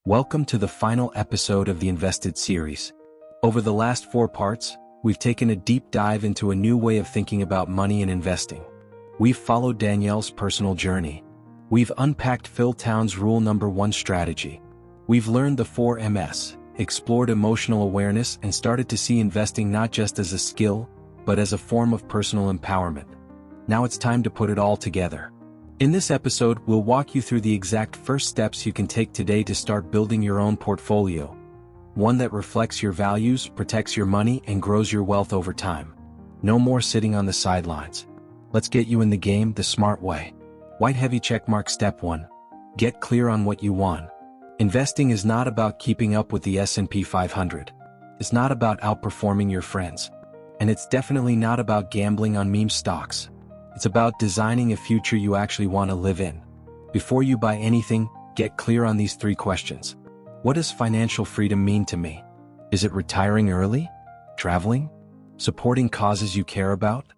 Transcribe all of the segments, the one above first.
Welcome to the final episode of the Invested series. Over the last 4 parts, we've taken a deep dive into a new way of thinking about money and investing. We've followed Danielle's personal journey. We've unpacked Phil Town's rule number 1 strategy. We've learned the 4 Ms, explored emotional awareness, and started to see investing not just as a skill, but as a form of personal empowerment. Now it's time to put it all together. In this episode, we'll walk you through the exact first steps you can take today to start building your own portfolio. One that reflects your values, protects your money, and grows your wealth over time. No more sitting on the sidelines. Let's get you in the game the smart way. White heavy checkmark. Step 1. Get clear on what you want. Investing is not about keeping up with the S&P 500. It's not about outperforming your friends. And it's definitely not about gambling on meme stocks. It's about designing a future you actually want to live in. Before you buy anything, get clear on these 3 questions. What does financial freedom mean to me? Is it retiring early? Traveling? Supporting causes you care about?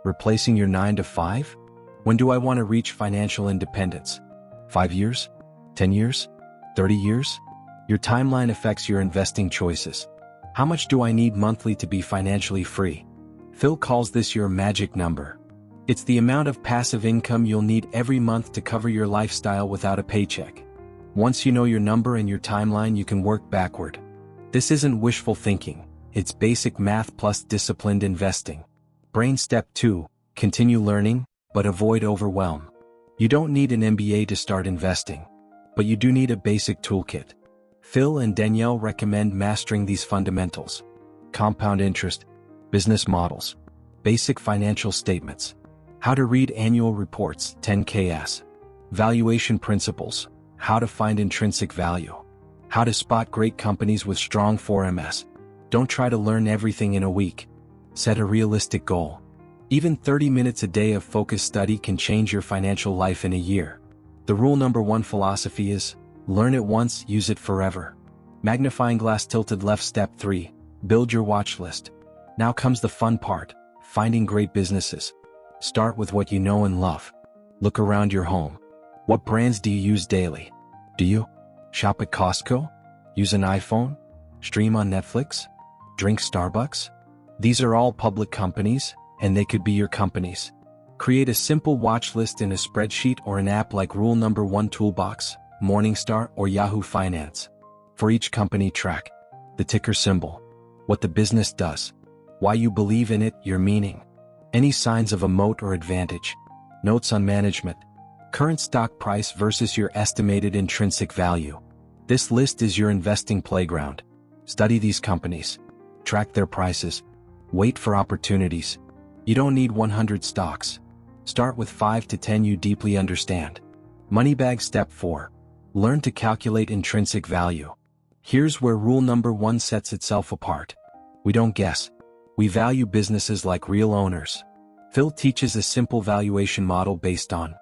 Replacing your 9 to 5? When do I want to reach financial independence? 5 years? 10 years? 30 years? Your timeline affects your investing choices. How much do I need monthly to be financially free? Phil calls this your magic number. It's the amount of passive income you'll need every month to cover your lifestyle without a paycheck. Once you know your number and your timeline, you can work backward. This isn't wishful thinking. It's basic math plus disciplined investing. Brain. Step 2. Continue learning, but avoid overwhelm. You don't need an MBA to start investing, but you do need a basic toolkit. Phil and Danielle recommend mastering these fundamentals: compound interest, business models, basic financial statements, how to read annual reports, 10Ks, valuation principles, how to find intrinsic value, how to spot great companies with strong 4Ms. Don't try to learn everything in a week. Set a realistic goal. Even 30 minutes a day of focused study can change your financial life in a year. The rule number 1 philosophy is, learn it once, use it forever. Magnifying glass tilted left. Step 3. Build your watch list. Now comes the fun part, finding great businesses. Start with what you know and love. Look around your home. What brands do you use daily? Do you shop at Costco? Use an iPhone? Stream on Netflix? Drink Starbucks? These are all public companies, and they could be your companies. Create a simple watch list in a spreadsheet or an app like Rule Number 1 Toolbox, Morningstar, or Yahoo Finance. For each company, track the ticker symbol, what the business does, why you believe in it, your meaning, any signs of a moat or advantage, notes on management, current stock price versus your estimated intrinsic value. This list is your investing playground. Study these companies, track their prices, wait for opportunities. You don't need 100 stocks. Start with 5 to 10 you deeply understand. Money bag. Step 4. Learn to calculate intrinsic value. Here's where rule number 1 sets itself apart. We don't guess. We value businesses like real owners. Phil teaches a simple valuation model based on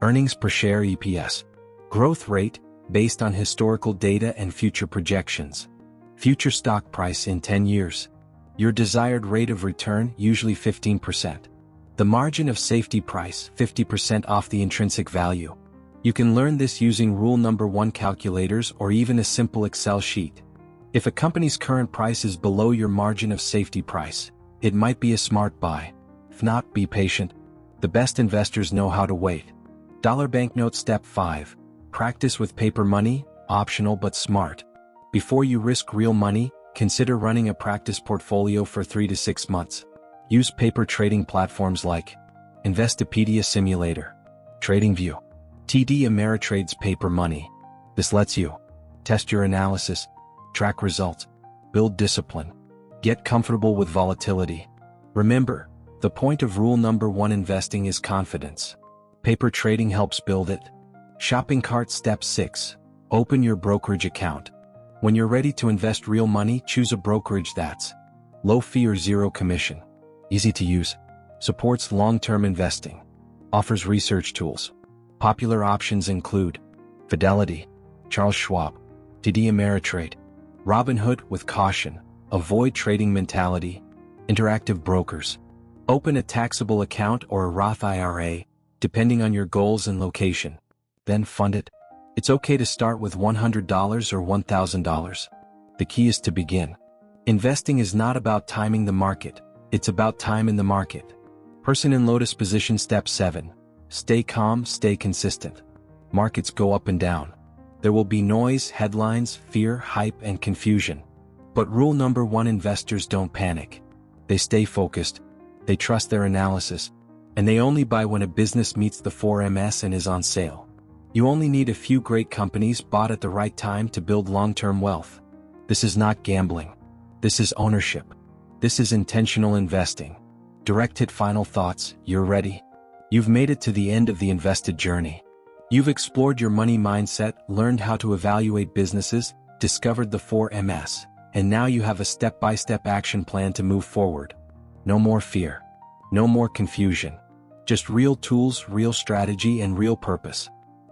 earnings per share (EPS), growth rate based on historical data and future projections, future stock price in 10 years, your desired rate of return, usually 15%, the margin of safety price, 50% off the intrinsic value. You can learn this using rule number 1 calculators or even a simple Excel sheet. If a company's current price is below your margin of safety price, it might be a smart buy. If not, be patient. The best investors know how to wait. Dollar banknote. Step 5. Practice with paper money, optional but smart. Before you risk real money, consider running a practice portfolio for 3 to 6 months. Use paper trading platforms like Investopedia Simulator, TradingView, TD Ameritrade's Paper Money. This lets you test your analysis, track results, build discipline, get comfortable with volatility. Remember, the point of rule number 1 investing is confidence. Paper trading helps build it. Shopping cart. Step 6. Open your brokerage account. When you're ready to invest real money, choose a brokerage that's low fee or zero commission, easy to use, supports long-term investing, offers research tools. Popular options include Fidelity, Charles Schwab, TD Ameritrade, Robinhood. With caution, avoid trading mentality. Interactive brokers. Open a taxable account or a Roth IRA, depending on your goals and location. Then fund it. It's okay to start with $100 or $1,000. The key is to begin. Investing is not about timing the market, it's about time in the market. Person in lotus position. Step 7. Stay calm, stay consistent. Markets go up and down. There will be noise, headlines, fear, hype, and confusion. But rule number 1: investors don't panic. They stay focused, they trust their analysis, and they only buy when a business meets the 4Ms and is on sale. You only need a few great companies bought at the right time to build long-term wealth. This is not gambling. This is ownership. This is intentional investing. Direct hit final thoughts. You're ready. You've made it to the end of the invested journey. You've explored your money mindset, learned how to evaluate businesses, discovered the 4Ms, and now you have a step-by-step action plan to move forward. No more fear. No more confusion. Just real tools, real strategy, and real purpose.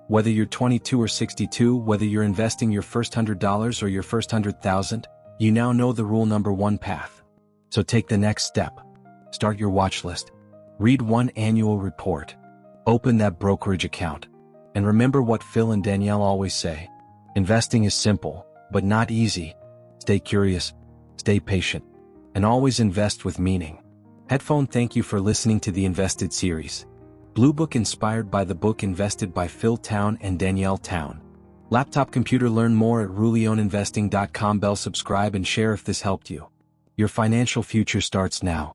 Whether you're 22 or 62, whether you're investing your first $100 or your first 100,000, you now know the rule number 1 path. So take the next step. Start your watch list. Read one annual report. Open that brokerage account. And remember what Phil and Danielle always say. Investing is simple, but not easy. Stay curious, stay patient, and always invest with meaning. Headphone, thank you for listening to the Invested series. Blue Book inspired by the book Invested by Phil Town and Danielle Town. Laptop computer, learn more at RulionInvesting.com. Bell, subscribe and share if this helped you. Your financial future starts now.